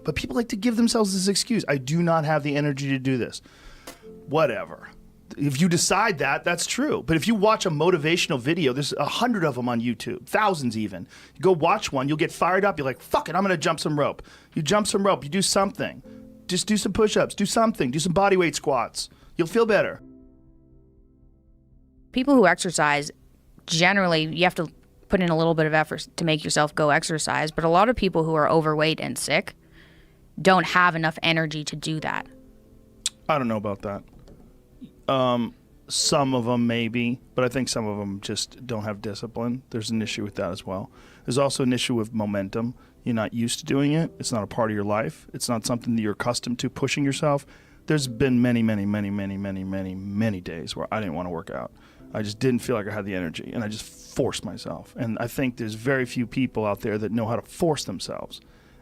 But people like to give themselves this excuse. I do not have the energy to do this. Whatever. If you decide that, that's true. But if you watch a motivational video, there's 100 of them on YouTube, thousands even. You go watch one, you'll get fired up. You're like, fuck it, I'm going to jump some rope. You jump some rope, you do something. Just do some push-ups, do something, do some body weight squats. You'll feel better. People who exercise, generally, you have to put in a little bit of effort to make yourself go exercise. But a lot of people who are overweight and sick don't have enough energy to do that. I don't know about that. Some of them maybe, but I think some of them just don't have discipline. There's an issue with that as well. There's also an issue with momentum. You're not used to doing it. It's not a part of your life. It's not something that you're accustomed to, pushing yourself. There's been many days where I didn't want to work out. I just didn't feel like I had the energy, and I just forced myself. And I think there's very few people out there that know how to force themselves.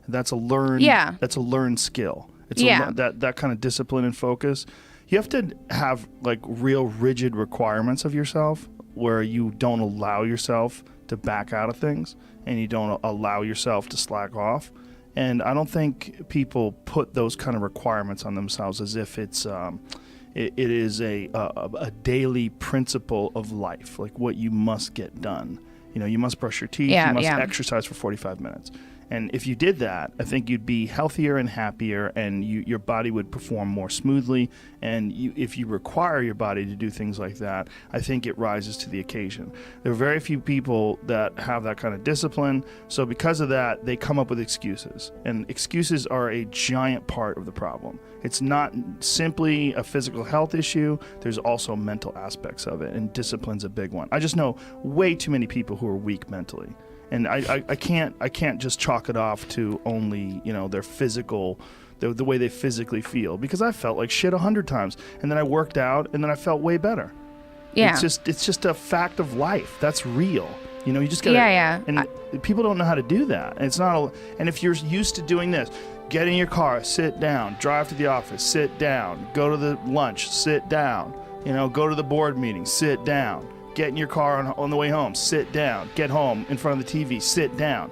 That's a learned, that's a learned skill. It's that kind of discipline and focus. You have to have like real rigid requirements of yourself where you don't allow yourself to back out of things and you don't allow yourself to slack off. And I don't think people put those kind of requirements on themselves as if it's it is a daily principle of life, like what you must get done. You know, you must brush your teeth, you must exercise for 45 minutes. And if you did that, I think you'd be healthier and happier, and your body would perform more smoothly. And if you require your body to do things like that, I think it rises to the occasion. There are very few people that have that kind of discipline. So because of that, they come up with excuses. And excuses are a giant part of the problem. It's not simply a physical health issue. There's also mental aspects of it, and discipline's a big one. I just know way too many people who are weak mentally. And I can't just chalk it off to only, you know, their physical, the way they physically feel, because I felt like shit 100 times, and then I worked out, and then I felt way better. Yeah, it's just a fact of life. That's real. You know, you just gotta. And people don't know how to do that. And it's not. And if you're used to doing this, get in your car, sit down, drive to the office, sit down, go to the lunch, sit down. You know, go to the board meeting, sit down. Get in your car on the way home, sit down. Get home in front of the TV, sit down.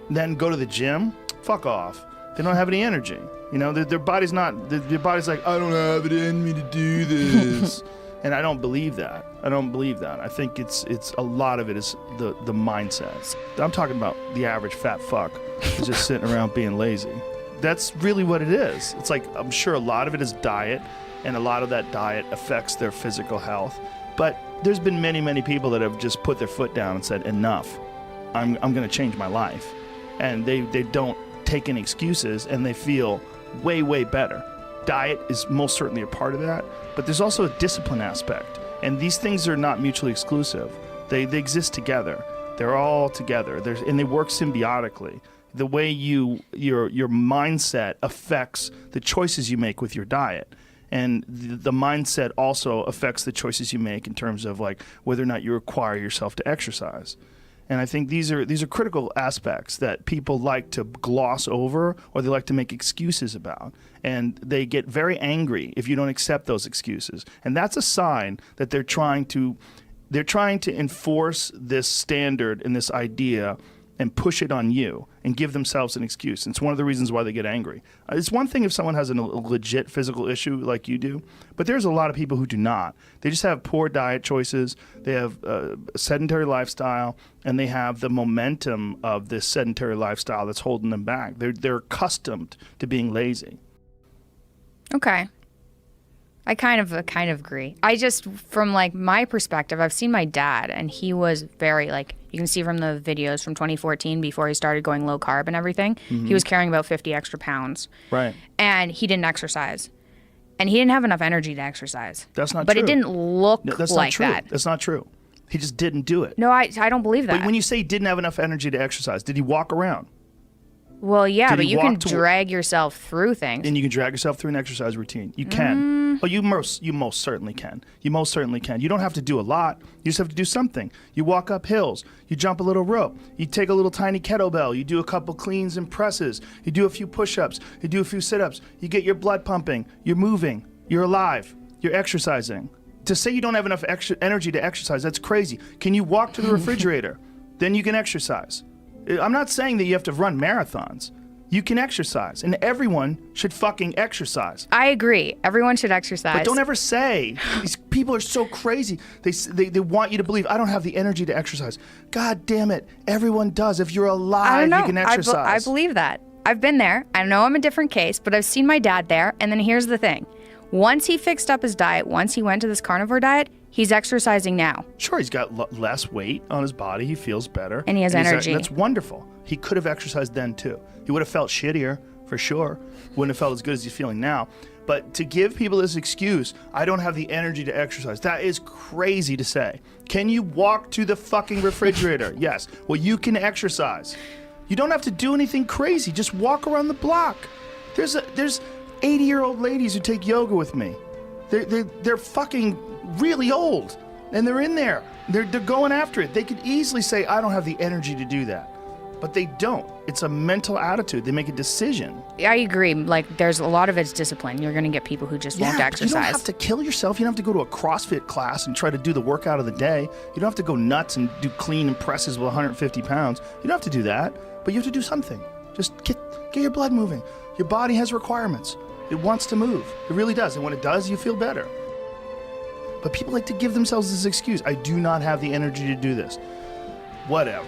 Then go to the gym, fuck off. They don't have any energy. You know, their body's not, their body's like, I don't have it in me to do this. And I don't believe that. I think it's a lot of it is the mindset. I'm talking about the average fat fuck who's just sitting around being lazy. That's really what it is. It's like, I'm sure a lot of it is diet, and a lot of that diet affects their physical health. But there's been many people that have just put their foot down and said, enough, I'm going to change my life. And they don't take any excuses, and they feel way better. Diet is most certainly a part of that, but there's also a discipline aspect. And these things are not mutually exclusive. They exist together. They're all together. And they work symbiotically. The way your mindset affects the choices you make with your diet. And the mindset also affects the choices you make in terms of like whether or not you require yourself to exercise. And I think these are critical aspects that people like to gloss over, or they like to make excuses about. And they get very angry if you don't accept those excuses. And that's a sign that they're trying to enforce this standard and this idea and push it on you and give themselves an excuse. It's one of the reasons why they get angry. It's one thing if someone has a legit physical issue like you do, but there's a lot of people who do not. They just have poor diet choices, they have a sedentary lifestyle, and they have the momentum of this sedentary lifestyle that's holding them back. They're accustomed to being lazy. Okay. I kind of agree. I just, from like my perspective, I've seen my dad, and he was very like, you can see from the videos from 2014 before he started going low carb and everything, he was carrying about 50 extra pounds. Right. And he didn't exercise. And he didn't have enough energy to exercise. That's not true. But it didn't look like that. That's not true. He just didn't do it. No, I don't believe that. But when you say he didn't have enough energy to exercise, did he walk around? Well, yeah, but you can drag yourself through things. And you can drag yourself through an exercise routine. You can. Oh, you most certainly can. You most certainly can. You don't have to do a lot. You just have to do something. You walk up hills. You jump a little rope. You take a little tiny kettlebell. You do a couple cleans and presses. You do a few push-ups. You do a few sit-ups. You get your blood pumping. You're moving. You're alive. You're exercising. To say you don't have enough energy to exercise, that's crazy. Can you walk to the refrigerator? Then you can exercise. I'm not saying that you have to run marathons. You can exercise, and everyone should fucking exercise. I agree. Everyone should exercise. But don't ever say, these people are so crazy. They want you to believe, I don't have the energy to exercise. God damn it. Everyone does. If you're alive, you can exercise. I believe that. I've been there. I know I'm a different case, but I've seen my dad there. And then here's the thing. Once he fixed up his diet, once he went to this carnivore diet, he's exercising now. Sure, he's got less weight on his body. He feels better. And he has energy. That's wonderful. He could have exercised then, too. He would have felt shittier, for sure. Wouldn't have felt as good as he's feeling now. But to give people this excuse, I don't have the energy to exercise, that is crazy to say. Can you walk to the fucking refrigerator? Yes. Well, you can exercise. You don't have to do anything crazy. Just walk around the block. There's 80-year-old ladies who take yoga with me. They're fucking really old, and they're in there. They're going after it. They could easily say, I don't have the energy to do that. But they don't. It's a mental attitude. They make a decision. I agree. Like, there's a lot of it's discipline. You're going to get people who just won't exercise. You don't have to kill yourself. You don't have to go to a CrossFit class and try to do the workout of the day. You don't have to go nuts and do clean and presses with 150 pounds. You don't have to do that, but you have to do something. Just get your blood moving. Your body has requirements. It wants to move. It really does. And when it does, you feel better. But people like to give themselves this excuse. I do not have the energy to do this. Whatever.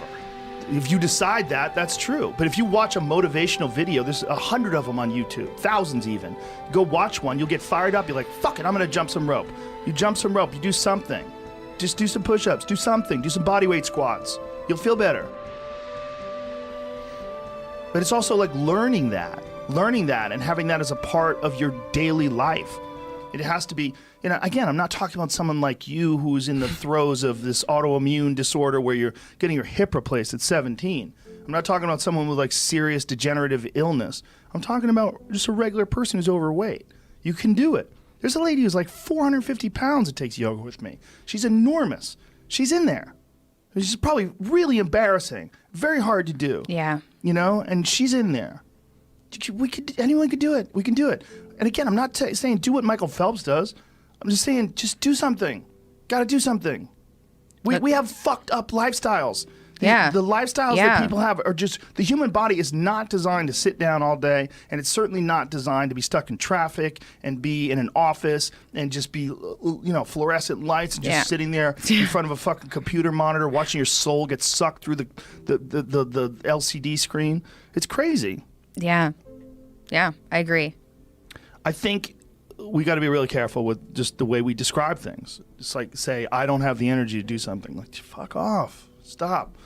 If you decide that, that's true. But if you watch a motivational video, there's 100 of them on YouTube, thousands even. Go watch one, you'll get fired up. You're like, fuck it, I'm gonna jump some rope. You jump some rope, you do something. Just do some push-ups, do something, do some bodyweight squats. You'll feel better. But it's also like learning that and having that as a part of your daily life. It has to be, again, I'm not talking about someone like you who's in the throes of this autoimmune disorder where you're getting your hip replaced at 17. I'm not talking about someone with like serious degenerative illness. I'm talking about just a regular person who's overweight. You can do it. There's a lady who's like 450 pounds that takes yoga with me. She's enormous. She's in there. She's probably really embarrassing. Very hard to do. Yeah. And she's in there. Anyone could do it. We can do it. And again, I'm not saying do what Michael Phelps does. I'm just saying just do something. Got to do something. We have fucked up lifestyles. The lifestyles that people have are just, the human body is not designed to sit down all day, and it's certainly not designed to be stuck in traffic and be in an office and just be, fluorescent lights and just sitting there in front of a fucking computer monitor watching your soul get sucked through the LCD screen. It's crazy. Yeah. Yeah, I agree. I think we got to be really careful with just the way we describe things. It's like say, I don't have the energy to do something. Like, fuck off. Stop.